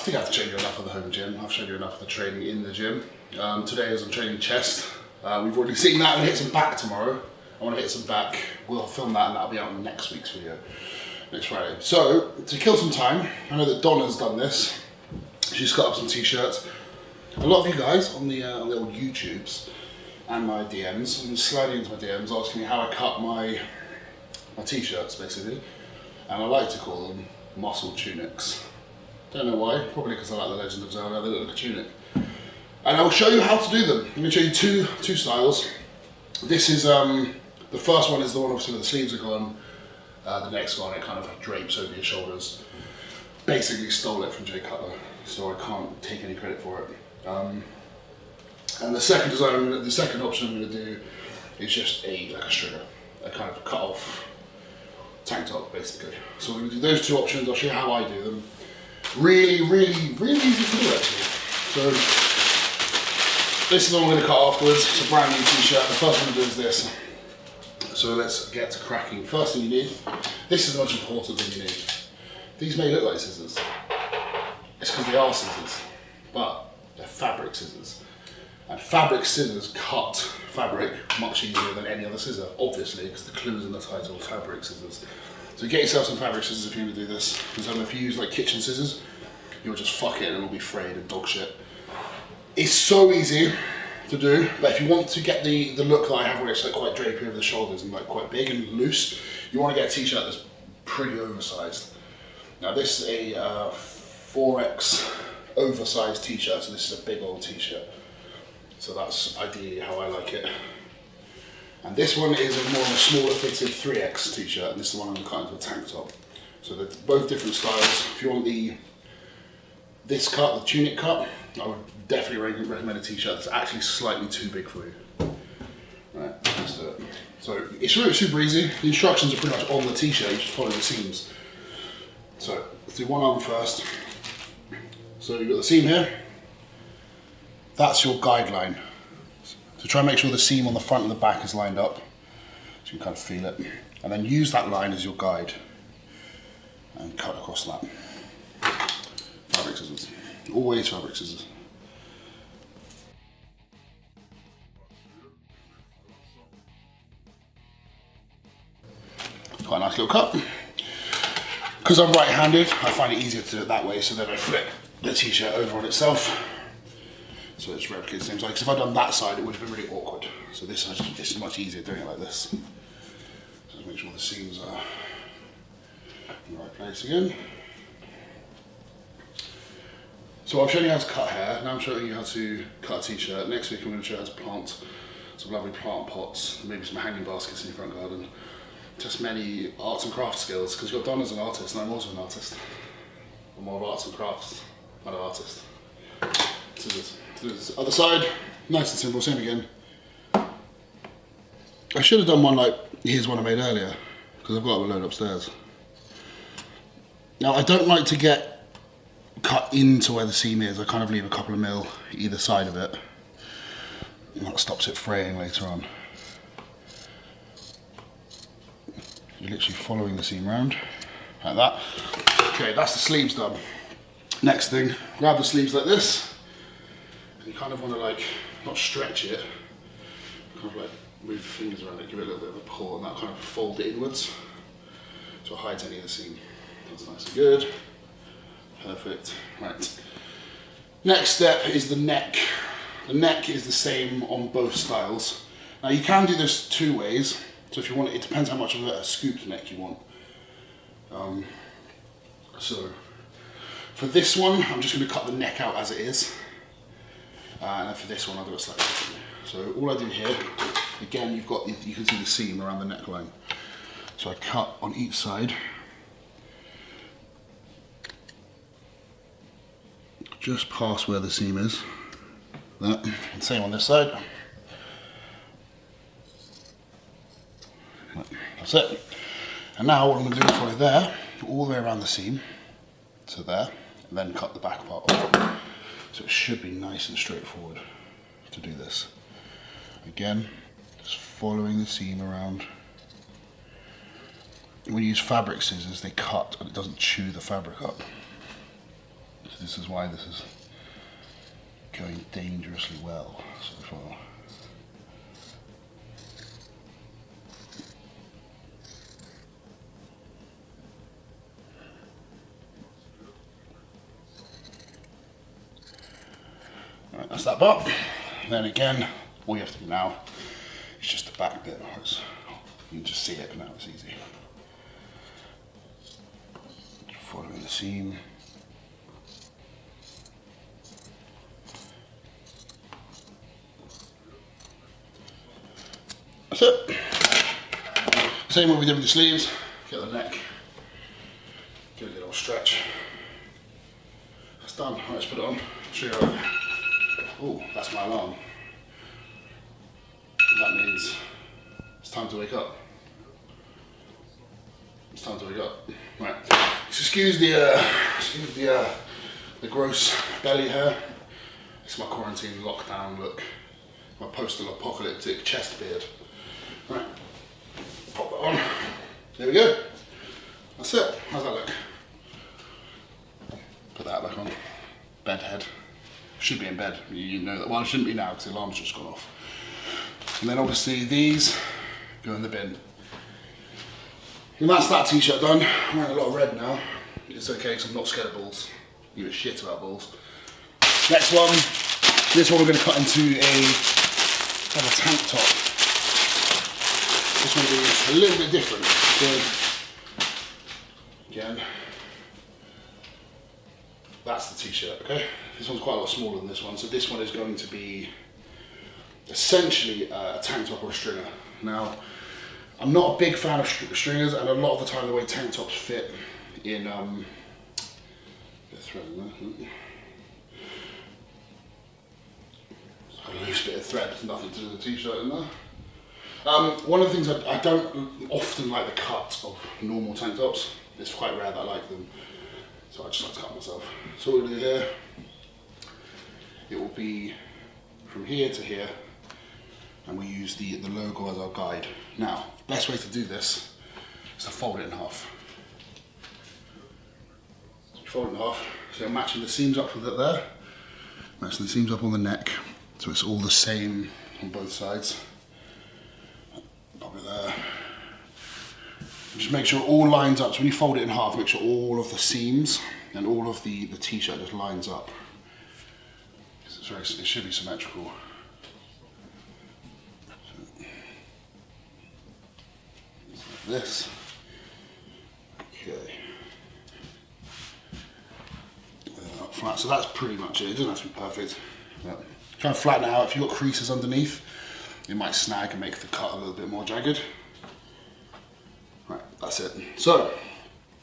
think I've shown you enough of the home gym. I've shown you enough of the training in the gym. Today as I'm training chest, we've already seen that. I'm gonna hit some back tomorrow. I wanna hit some back. We'll film that and that'll be out in next week's video, next Friday. So, to kill some time, I know that Donna's done this. She's cut up some t-shirts. A lot of you guys on the old YouTubes and my DMs, and sliding into my DMs, asking me how I cut my t-shirts basically. And I like to call them muscle tunics. Don't know why, probably because I like the Legend of Zelda, they look like a tunic. And I will show you how to do them. I'm going to show you two styles. This is, the first one is the one obviously where the sleeves are gone. The next one, it kind of drapes over your shoulders. Basically stole it from Jay Cutler, so I can't take any credit for it. And the second design, the second option I'm going to do is just like a stringer, a kind of cut off tank top basically. So we're going to do those two options. I'll show you how I do them. Really easy to do actually. So this is the one we're going to cut afterwards. It's a brand new t-shirt. The first one I'm going to do is this. So let's get to cracking. First thing you need, this is the most important thing you need. These may look like scissors. It's because they are scissors, but they're fabric scissors. And fabric scissors cut fabric much easier than any other scissor, obviously, because the clue is in the title, fabric scissors. So get yourself some fabric scissors if you're going to do this. Because if you use like kitchen scissors, you'll just fuck it and it'll be frayed and dog shit. It's so easy to do, but if you want to get the look that I have where it's like quite drapey over the shoulders and like quite big and loose, you want to get a t-shirt that's pretty oversized. Now this is a 4X oversized t-shirt, so this is a big old t-shirt. So that's ideally how I like it. And this one is more of a smaller fitted 3X t-shirt, and this is the one I'm going to cut into a tank top. So they're both different styles. If you want this cut, the tunic cut, I would definitely recommend a t-shirt that's actually slightly too big for you. Right, let's do it. So it's really super easy. The instructions are pretty much on the t-shirt, you just follow the seams. So let's do one arm first. So you've got the seam here. That's your guideline. So try and make sure the seam on the front and the back is lined up, so you can kind of feel it. And then use that line as your guide and cut across that. Fabric scissors. Always fabric scissors. Quite a nice little cut. Because I'm right-handed, I find it easier to do it that way, so then I flip the t-shirt over on itself. So it's replicated the same side. Because if I'd done that side, it would have been really awkward. So this is much easier doing it like this. So make sure the seams are in the right place again. So I've shown you how to cut hair. Now I'm showing you how to cut a t-shirt. Next week I'm going to show you how to plant some lovely plant pots, maybe some hanging baskets in your front garden. Just many arts and crafts skills, because you're done as an artist, and I'm also an artist. I'm more of arts and crafts, not an artist. Scissors. Other side, nice and simple, same again. I should have done one like, here's one I made earlier, because I've got a load upstairs. Now I don't like to get cut into where the seam is. I kind of leave a couple of mil either side of it. And that stops it fraying later on. You're literally following the seam round, like that. Okay, that's the sleeves done. Next thing, grab the sleeves like this. And you kind of want to like, not stretch it, kind of like move the fingers around it, give it a little bit of a pull, and that kind of fold it inwards, so it hides any of the seam. That's nice and good. Perfect. Right. Next step is the neck. The neck is the same on both styles. Now you can do this two ways. So if you want it depends how much of a scooped neck you want. So for this one, I'm just going to cut the neck out as it is. And then for this one, I'll do it slightly differently. So all I do here, again, you can see the seam around the neckline. So I cut on each side. Just past where the seam is. That. And same on this side. That's it. And now what I'm going to do is follow there, all the way around the seam, to there, and then cut the back part off. So it should be nice and straightforward to do this. Again, just following the seam around. When you use fabric scissors, they cut and it doesn't chew the fabric up. So this is why this is going dangerously well so far. Right, that's that part. Then again, all you have to do now is just the back bit. You can just see it now, it's easy. Following the seam. That's it. Same what we did with the sleeves. Get the neck, give it a little stretch. That's done. Right, let's put it on. Show you. Oh, that's my alarm. That means it's time to wake up. It's time to wake up. Right. Excuse the gross belly hair. It's my quarantine lockdown look. My post-apocalyptic chest beard. Right. Pop that on. There we go. That's it. How's that look? Put that back on. Bed head. Should be in bed. You know that. Well, it shouldn't be now because the alarm's just gone off. And then obviously these go in the bin. And that's that t-shirt done. I'm wearing a lot of red now. It's okay because I'm not scared of balls. You give a shit about balls. Next one. This one we're going to cut into a tank top. This one will be a little bit different. So, again, that's the t-shirt, okay? This one's quite a lot smaller than this one. So this one is going to be essentially a tank top or a stringer. Now, I'm not a big fan of stringers, and a lot of the time the way tank tops fit in thread in there. A loose bit of thread, nothing to do with the t-shirt in there. One of the things I don't often like the cut of normal tank tops. It's quite rare that I like them, so I just like to cut myself. So what we'll do here, it will be from here to here, and we use the logo as our guide. Now, the best way to do this is to fold it in half. So you fold it in half, so you're matching the seams up with it there, matching the seams up on the neck, so it's all the same on both sides. Pop it there. And just make sure it all lines up. So when you fold it in half, make sure all of the seams and all of the t-shirt just lines up. It should be symmetrical. This. Okay. Flat. So that's pretty much it. It doesn't have to be perfect. But try and flatten it out. If you've got creases underneath, it might snag and make the cut a little bit more jagged. Right, that's it. So,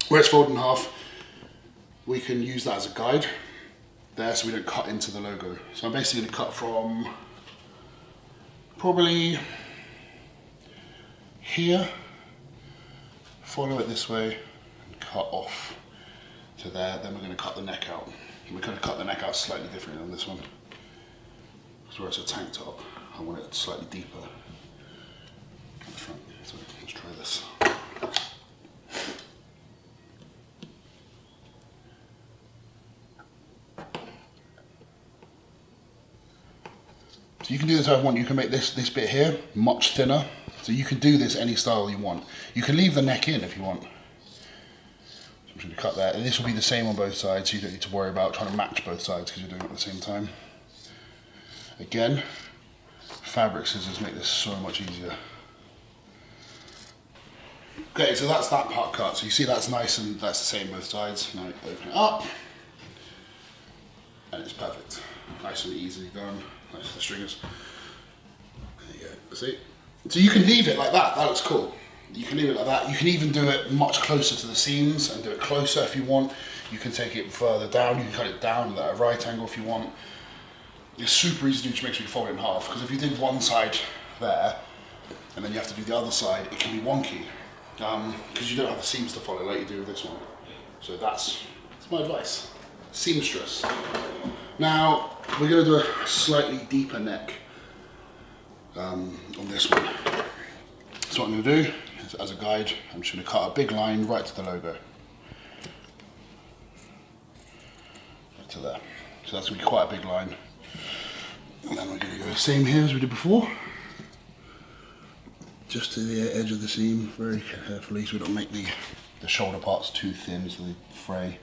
where it's folded in half, we can use that as a guide there so we don't cut into the logo. So I'm basically going to cut from probably here, follow it this way, and cut off to there. Then we're going to cut the neck out. And we're going to cut the neck out slightly differently on this one. Because where it's a tank top, I want it slightly deeper at the front. So let's try this. So you can do this how you want. You can make this bit here much thinner. So you can do this any style you want. You can leave the neck in if you want. So I'm just going to cut that. And this will be the same on both sides, so you don't need to worry about trying to match both sides because you're doing it at the same time. Again, fabric scissors make this so much easier. Okay, so that's that part cut. So you see that's nice and that's the same both sides. Now you open it up and it's perfect. Nice and easily done. Nice with the stringers. There you go. See? So you can leave it like that. That looks cool. You can leave it like that. You can even do it much closer to the seams and do it closer if you want. You can take it further down. You can cut it down at a right angle if you want. It's super easy to do, just make sure you fold it in half, because if you did one side there and then you have to do the other side, it can be wonky because you don't have the seams to follow like you do with this one. So that's my advice. Seamstress. Now we're going to do a slightly deeper neck on this one. So what I'm going to do is, as a guide, I'm just going to cut a big line right to the logo. to there. So that's gonna be quite a big line. And then we're gonna go the same here as we did before. Just to the edge of the seam, very carefully, so we don't make the shoulder parts too thin, so they fray.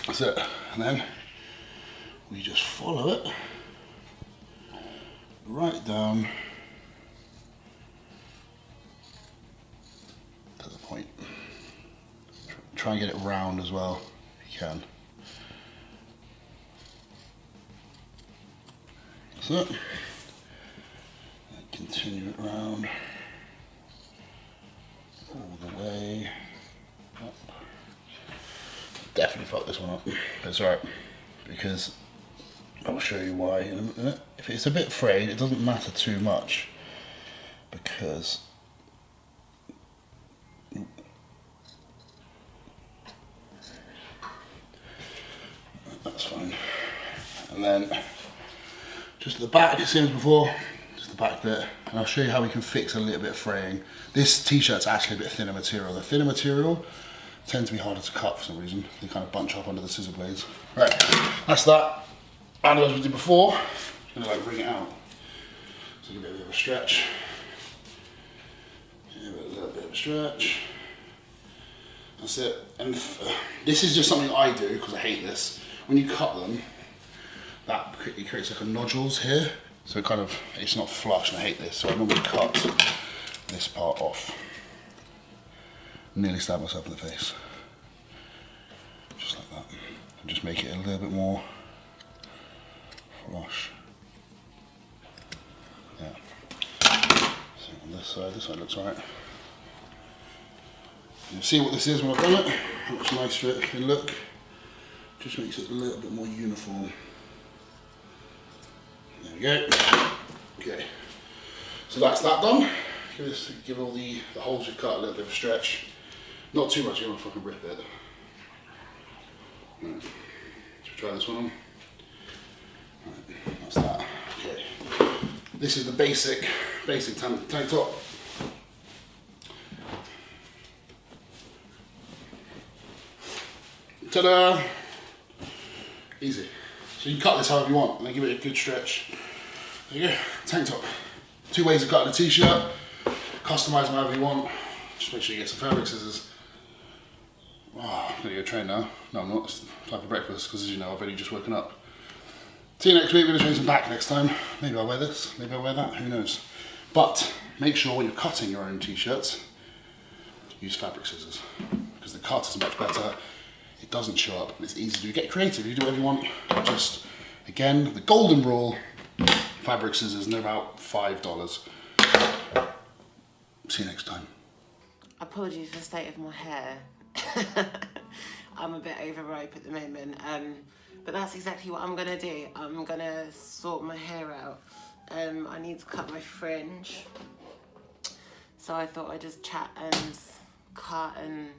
That's it. And then we just follow it right down to the point. Try and get it round as well, if you can. That's it. And continue it round all the way up. Definitely fucked this one up. That's alright, because I'll show you why in a minute. If it's a bit frayed, it doesn't matter too much, because that's fine. And then just at the back, same as before, just the back bit, and I'll show you how we can fix a little bit of fraying. This t-shirt's actually a bit thinner material. The thinner material tends to be harder to cut for some reason. They kind of bunch up under the scissor blades. Right, that's that. And as we did before, I'm gonna like bring it out. So give it a bit of a stretch. Give it a little bit of a stretch. That's it. And this is just something I do because I hate this. When you cut them, it creates like a nodules here. So it kind of, it's not flush, and I hate this. So I normally cut this part off. Nearly stabbed myself in the face. Just like that. And just make it a little bit more flush. Yeah. So on this side looks alright. You'll see what this is when I've done it. How much nicer it can look. Just makes it a little bit more uniform. There we go. Okay. So that's that done. Give all the holes we've cut a little bit of a stretch. Not too much, you don't want to fucking rip it. Right. Should we try this one on? Right. That's that. Okay. This is the basic tank top. Ta-da! Easy. So you can cut this however you want and then give it a good stretch. There you go, tank top. 2 ways of cutting a t-shirt. Customise them however you want. Just make sure you get some fabric scissors. Oh, I'm gonna go train now. No, I'm not. It's time for breakfast because, as you know, I've only just woken up. See you next week. We're gonna train some back next time. Maybe I'll wear this. Maybe I'll wear that. Who knows? But make sure when you're cutting your own t-shirts, use fabric scissors because the cut is much better. It doesn't show up, and it's easy to do. Get creative, you do whatever you want. Just, again, the golden rule, fabric scissors, and they're about $5. See you next time. Apologies for the state of my hair. I'm a bit overripe at the moment, but that's exactly what I'm gonna do. I'm gonna sort my hair out. I need to cut my fringe. So I thought I'd just chat and cut, and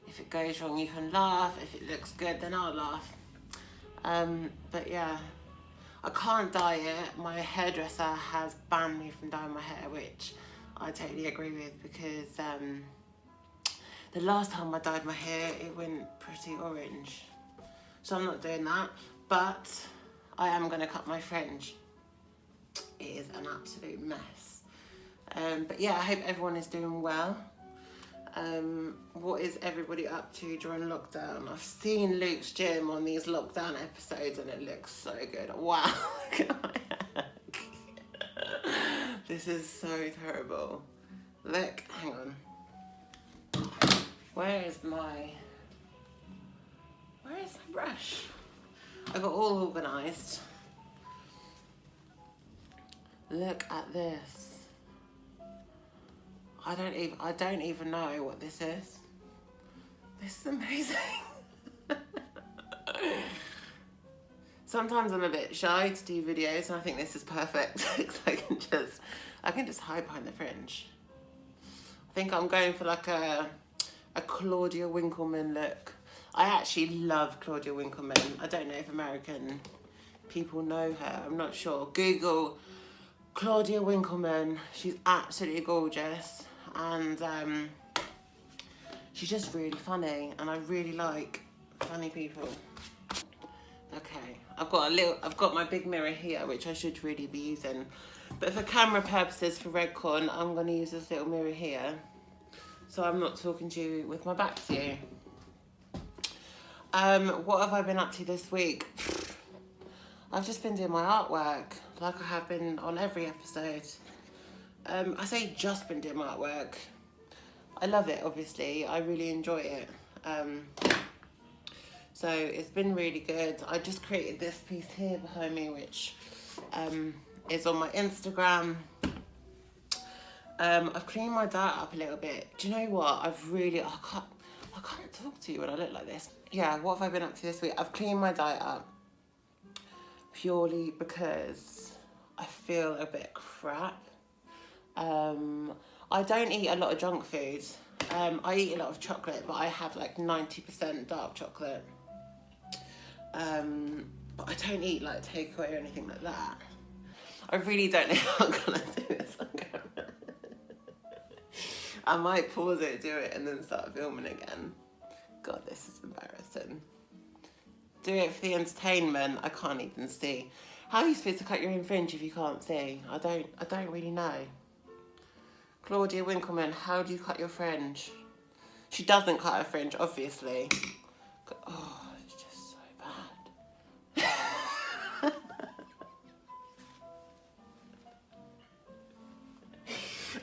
if it goes wrong, you can laugh. If it looks good, then I'll laugh. But yeah, I can't dye it. My hairdresser has banned me from dyeing my hair, which I totally agree with, because the last time I dyed my hair, it went pretty orange. So I'm not doing that, but I am gonna cut my fringe. It is an absolute mess. But yeah, I hope everyone is doing well. What is everybody up to during lockdown? I've seen Luke's gym on these lockdown episodes and it looks so good. Wow, look at my hair. This is so terrible. Look, hang on. Where is my brush? I got all organised. Look at this. I don't even know what this is. This is amazing. Sometimes I'm a bit shy to do videos, and I think this is perfect because I can just hide behind the fringe. I think I'm going for like a Claudia Winkleman look. I actually love Claudia Winkleman. I don't know if American people know her. I'm not sure. Google Claudia Winkleman. She's absolutely gorgeous, and she's just really funny, and I really like funny people. Okay, I've got my big mirror here, which I should really be using. But for camera purposes, for Redcon, I'm going to use this little mirror here. So I'm not talking to you with my back to you. What have I been up to this week? I've just been doing my artwork, like I have been on every episode. I say just been doing my artwork. I love it, obviously. I really enjoy it. So it's been really good. I just created this piece here behind me, which is on my Instagram. I've cleaned my diet up a little bit. Do you know what? I can't talk to you when I look like this. Yeah, what have I been up to this week? I've cleaned my diet up purely because I feel a bit crap. I don't eat a lot of junk food. I eat a lot of chocolate, but I have like 90% dark chocolate. But I don't eat like takeaway or anything like that. I really don't know how I'm gonna do this on camera. I might pause it, do it, and then start filming again. God, this is embarrassing. Do it for the entertainment. I can't even see. How are you supposed to cut your own fringe if you can't see? I don't really know. Claudia Winkleman, how do you cut your fringe? She doesn't cut her fringe, obviously. Oh, it's just so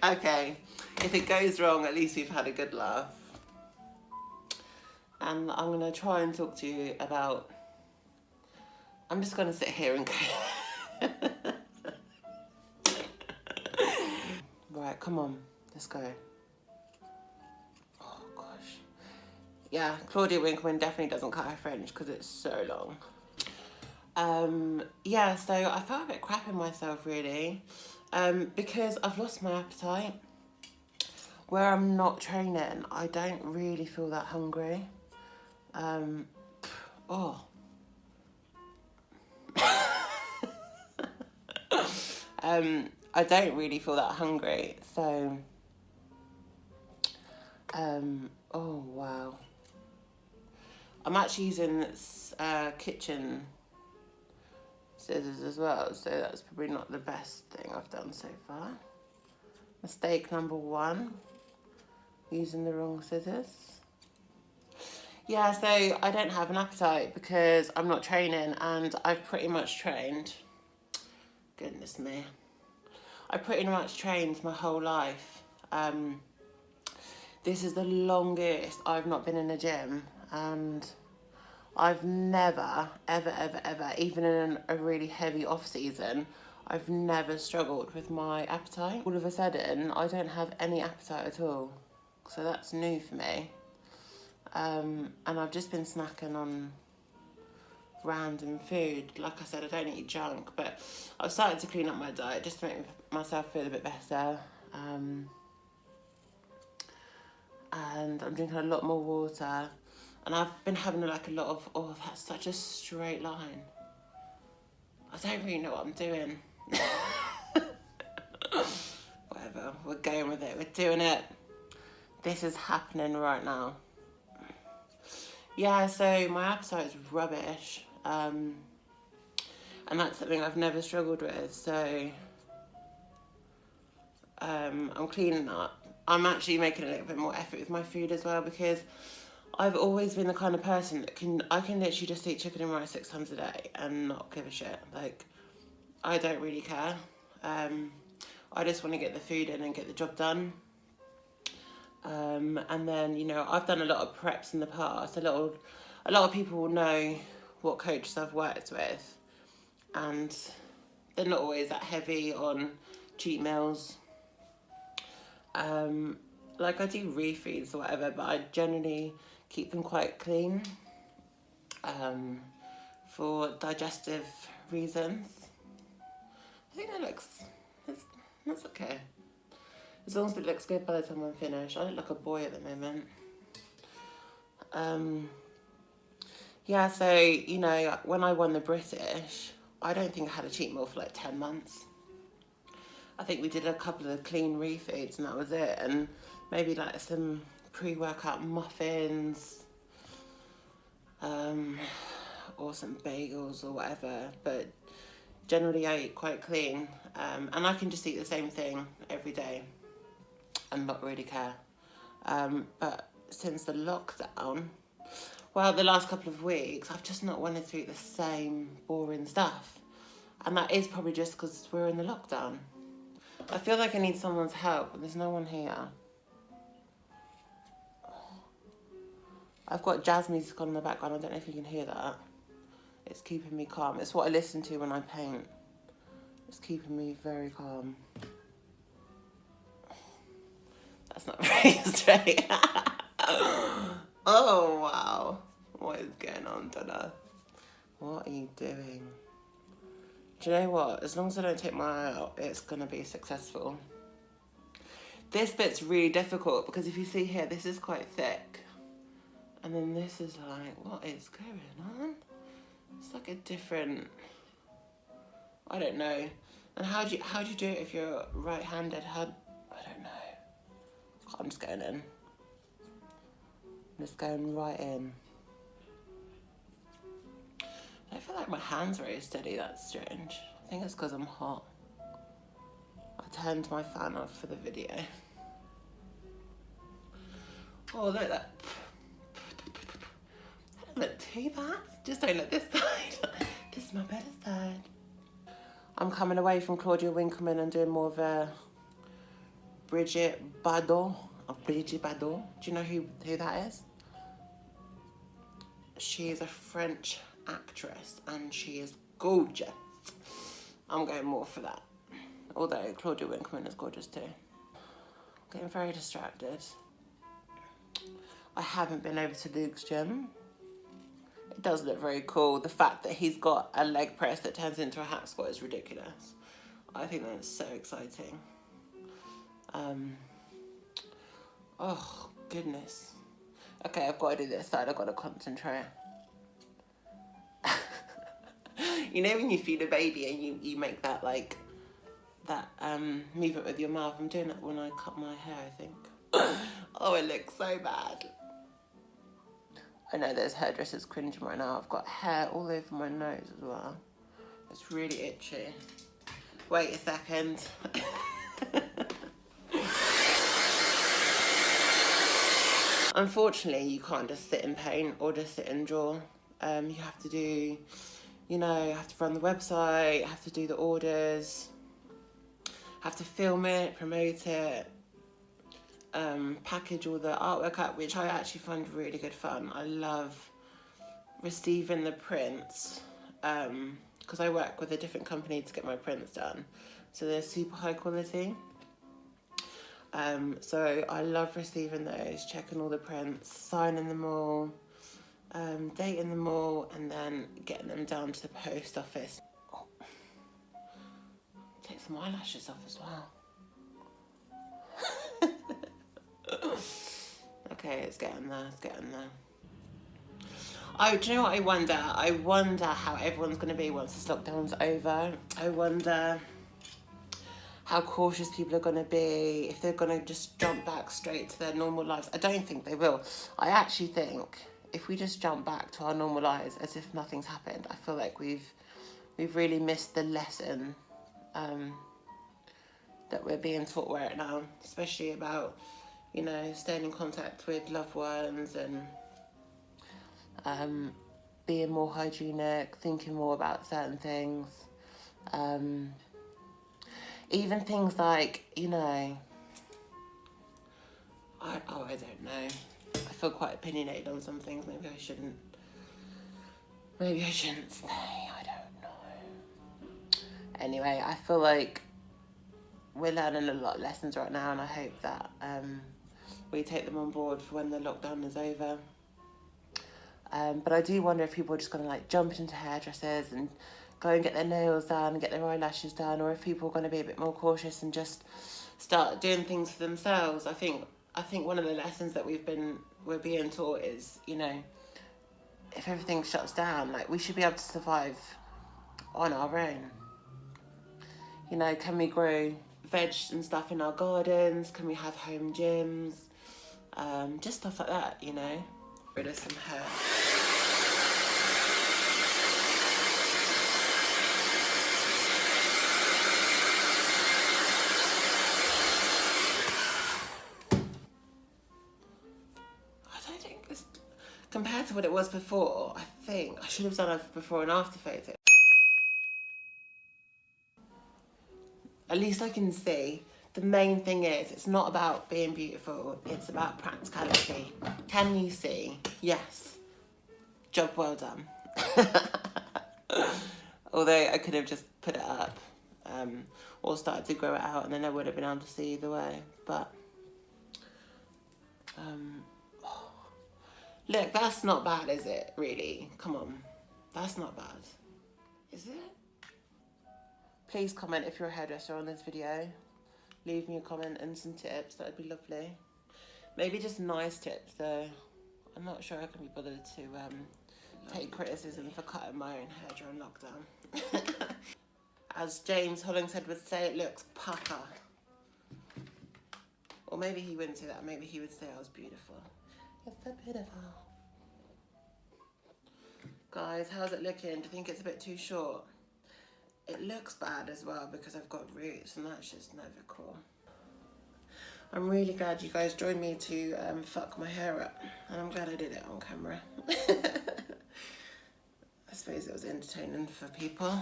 bad. Okay, if it goes wrong, at least we've had a good laugh. And I'm going to try and talk to you about... I'm just going to sit here and go... Right, come on, let's go. Oh, gosh. Yeah, Claudia Winkleman definitely doesn't cut her fringe because it's so long. Yeah, so I felt a bit crap in myself, really, because I've lost my appetite. Where I'm not training, I don't really feel that hungry. Oh. I don't really feel that hungry, so, oh wow. I'm actually using kitchen scissors as well, so that's probably not the best thing I've done so far. Mistake number 1, using the wrong scissors. Yeah, so I don't have an appetite because I'm not training, and I've pretty much trained. Goodness me. I pretty much trained my whole life. This is the longest I've not been in a gym, and I've never, ever, ever, ever, even in a really heavy off season, I've never struggled with my appetite. All of a sudden, I don't have any appetite at all. So that's new for me. And I've just been snacking on random food. Like I said, I don't eat junk, but I've started to clean up my diet just to make myself feel a bit better. And I'm drinking a lot more water. And I've been having like a lot of, oh, that's such a straight line. I don't really know what I'm doing. Whatever, we're going with it, we're doing it. This is happening right now. Yeah, so my appetite is rubbish. And that's something I've never struggled with, so I'm cleaning up. I'm actually making a little bit more effort with my food as well, because I've always been the kind of person that I can literally just eat chicken and rice 6 times a day and not give a shit. Like, I don't really care. I just want to get the food in and get the job done. And then, you know, I've done a lot of preps in the past. A lot of people will know what coaches I've worked with, and they're not always that heavy on cheat meals. Like, I do refeeds or whatever, but I generally keep them quite clean, for digestive reasons. I think that's okay. As long as it looks good by the time I'm finished. I look like a boy at the moment. Yeah, so, you know, when I won the British, I don't think I had a cheat meal for like 10 months. I think we did a couple of clean refeeds and that was it. And maybe like some pre-workout muffins, or some bagels or whatever, but generally I eat quite clean, and I can just eat the same thing every day and not really care. But since the lockdown, well, the last couple of weeks, I've just not wanted to eat the same boring stuff. And that is probably just because we're in the lockdown. I feel like I need someone's help, and there's no one here. I've got jazz music on in the background. I don't know if you can hear that. It's keeping me calm. It's what I listen to when I paint. It's keeping me very calm. That's not very straight. Oh, wow. What is going on, Donna? What are you doing? Do you know what? As long as I don't take my eye out, it's going to be successful. This bit's really difficult because if you see here, this is quite thick. And then this is like, what is going on? It's like a different, I don't know. And how do you do it if you're right-handed? I don't know. I'm just going in. I'm just going right in. I feel like my hands are very steady. That's strange. I think it's because I'm hot. I turned my fan off for the video. Oh, look, that doesn't look too bad. Just don't look this side. This is my better side. I'm coming away from Claudia Winkleman and doing more of a Brigitte Bardot. Brigitte Bardot. Do you know who that is? She is a French actress and she is gorgeous. I'm going more for that. Although Claudia Winkleman is gorgeous too. I'm getting very distracted. I haven't been over to Luke's gym. It does look very cool. The fact that he's got a leg press that turns into a hack squat is ridiculous. I think that's so exciting. Oh, goodness. Okay, I've got to do this side. I've got to concentrate. You know when you feed a baby and you make that, like, that movement with your mouth? I'm doing it when I cut my hair, I think. Oh, it looks so bad. I know there's hairdressers cringing right now. I've got hair all over my nose as well. It's really itchy. Wait a second. Unfortunately, you can't just sit and paint or just sit and draw. You have to do, you know, you have to run the website, have to do the orders, have to film it, promote it, package all the artwork up, which I actually find really good fun. I love receiving the prints because I work with a different company to get my prints done, so they're super high quality. So I love receiving those, checking all the prints, signing them all, dating them all, and then getting them down to the post office. Oh. Take some eyelashes off as well. Okay, it's getting there, it's getting there. Oh, do you know what I wonder? I wonder how everyone's going to be once this lockdown's over. I wonder how cautious people are going to be, if they're going to just jump back straight to their normal lives. I don't think they will. I actually think if we just jump back to our normal lives as if nothing's happened, I feel like we've really missed the lesson that we're being taught right now, especially about, you know, staying in contact with loved ones and being more hygienic, thinking more about certain things. Even things like, you know, I don't know. I feel quite opinionated on some things. Maybe I shouldn't say, I don't know. Anyway, I feel like we're learning a lot of lessons right now, and I hope that we take them on board for when the lockdown is over. But I do wonder if people are just going to like jump into hairdressers and go and get their nails done and get their eyelashes done, or if people are going to be a bit more cautious and just start doing things for themselves. I think one of the lessons that we're being taught is, you know, if everything shuts down, like we should be able to survive on our own. You know, can we grow veg and stuff in our gardens? Can we have home gyms? just stuff like that, you know. Rid of some hair. I don't think it's, compared to what it was before, I think I should have done a before and after photo. At least I can see. The main thing is, it's not about being beautiful, it's about practicality. Can you see? Yes. Job well done. Although I could have just put it up or started to grow it out, and then I would have been able to see either way. But look, that's not bad, is it? Really? Come on. That's not bad. Is it? Please comment if you're a hairdresser on this video. Leave me a comment and some tips, that would be lovely. Maybe just nice tips though. I'm not sure I can be bothered to take criticism for cutting my own hair during lockdown. As James Hollingshead would say, it looks pucker. Or maybe he wouldn't say that, maybe he would say I was beautiful. You're so beautiful. Guys, how's it looking? Do you think it's a bit too short? It looks bad as well because I've got roots, and that's just never cool. I'm really glad you guys joined me to fuck my hair up, and I'm glad I did it on camera. I suppose it was entertaining for people.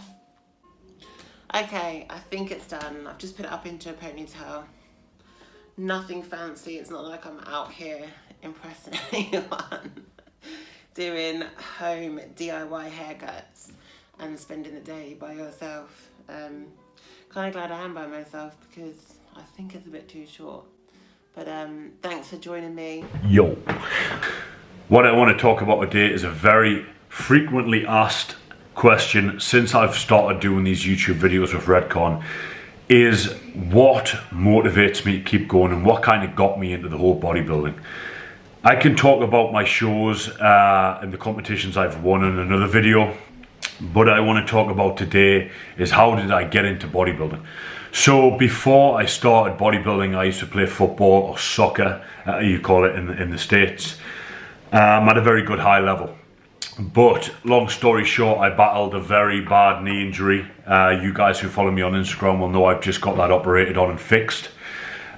Okay, I think it's done. I've just put it up into a ponytail. Nothing fancy. It's not like I'm out here impressing anyone. Doing home DIY haircuts and spending the day by yourself. Kind of glad I am by myself because I think it's a bit too short. But thanks for joining me. Yo. What I want to talk about today is a very frequently asked question since I've started doing these YouTube videos with Redcon, is what motivates me to keep going and what kind of got me into the whole bodybuilding. I can talk about my shows and the competitions I've won in another video. But I want to talk about today is how did I get into bodybuilding. So before I started bodybuilding, I used to play football or soccer, you call it in the States, at a very good high level. But long story short, I battled a very bad knee injury. You guys who follow me on Instagram will know I've just got that operated on and fixed.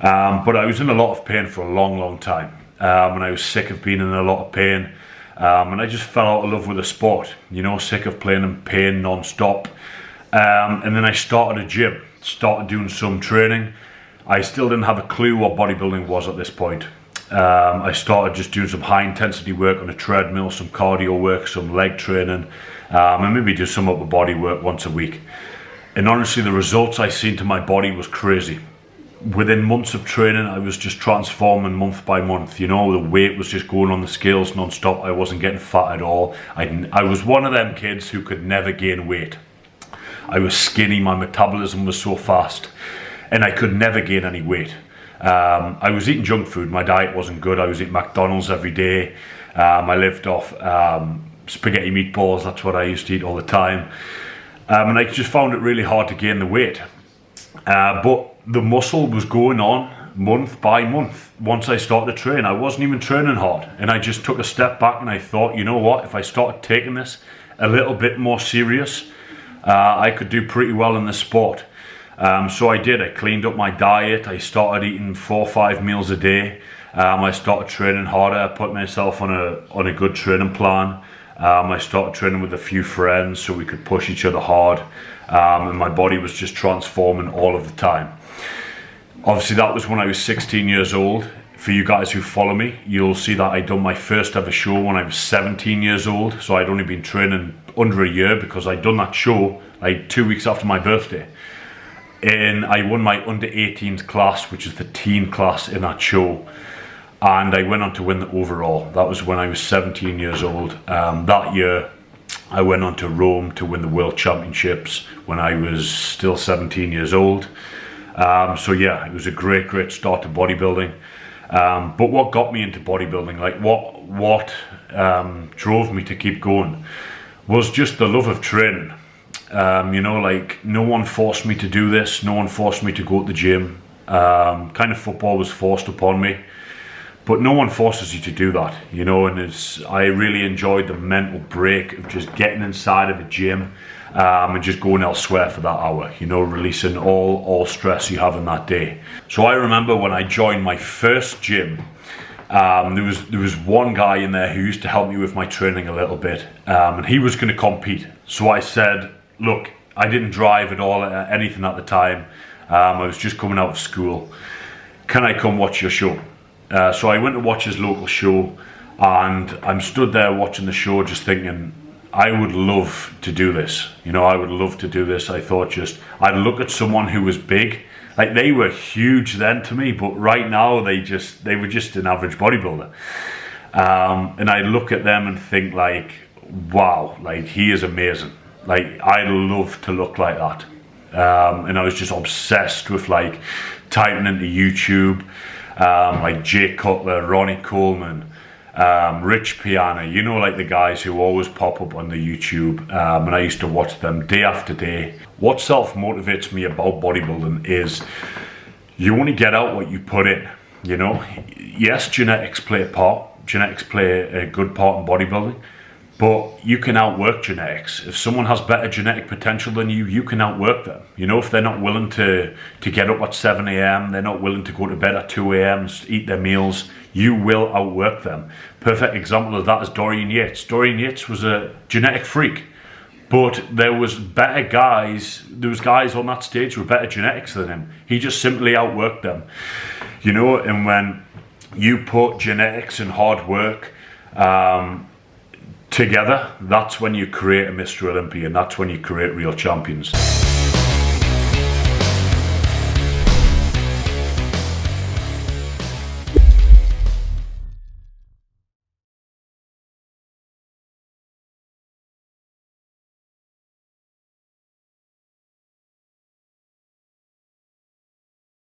But I was in a lot of pain for a long time. And I was sick of being in a lot of pain. And I just fell out of love with the sport, you know, sick of playing in pain non-stop. And then I started a gym, started doing some training. I still didn't have a clue what bodybuilding was at this point. I started just doing some high intensity work on a treadmill, some cardio work, some leg training, and maybe do some upper body work once a week. And honestly, the results I seen to my body was crazy. Within months of training, I was just transforming month by month. You know, the weight was just going on the scales non-stop. I wasn't getting fat at all. I was one of them kids who could never gain weight. I was skinny, my metabolism was so fast, and I could never gain any weight. I was eating junk food. My diet wasn't good. I was eating McDonald's every day. I lived off spaghetti meatballs. That's what I used to eat all the time. And I just found it really hard to gain the weight. But the muscle was going on month by month. Once I started to train, I wasn't even training hard, and I just took a step back and I thought, you know what, if I started taking this a little bit more serious, I could do pretty well in this sport. So I did. I cleaned up my diet. I started eating 4 or 5 meals a day. I started training harder. I put myself on a good training plan. I started training with a few friends so we could push each other hard, and my body was just transforming all of the time. Obviously that was when I was 16 years old. For you guys who follow me, you'll see that I done my first ever show when I was 17 years old, so I'd only been training under a year because I'd done that show like 2 weeks after my birthday. And I won my under 18s class, which is the teen class in that show. And I went on to win the overall. That was when I was 17 years old. That year, I went on to Rome to win the World Championships when I was still 17 years old. So yeah, it was a great start to bodybuilding. But what got me into bodybuilding, like what drove me to keep going, was just the love of training. You know, like no one forced me to do this. No one forced me to go to the gym. Kind of football was forced upon me. but no one forces you to do that, you know. And I really enjoyed the mental break of just getting inside of a gym and just going elsewhere for that hour, you know, releasing all stress you have in that day. So I remember when I joined my first gym, there was one guy in there who used to help me with my training a little bit, and he was going to compete. So I said, look, I didn't drive at all, anything at the time. I was just coming out of school. Can I come watch your show? So I went to watch his local show, and I'm stood there watching the show just thinking, I would love to do this. You know, I would love to do this. I thought I'd look at someone who was big. Like, they were huge then to me, but right now they were just an average bodybuilder. And I look at them and think like, wow, like, he is amazing. Like, I'd love to look like that. And I was just obsessed with like typing into YouTube, like Jay Cutler, Ronnie Coleman, Rich Piana, you know, like the guys who always pop up on the YouTube, and I used to watch them day after day. What self-motivates me about bodybuilding is you only get out what you put in, you know. Yes, genetics play a part, genetics play a good part in bodybuilding, but you can outwork genetics. If someone has better genetic potential than you can outwork them. You know, if they're not willing to get up at 7 a.m, they're not willing to go to bed at 2 a.m, eat their meals, you will outwork them. Perfect example of that is Dorian Yates. Dorian Yates was a genetic freak, but there was guys on that stage with better genetics than him. He just simply outworked them. You know, and when you put genetics and hard work together, that's when you create a Mr. Olympia, and that's when you create real champions.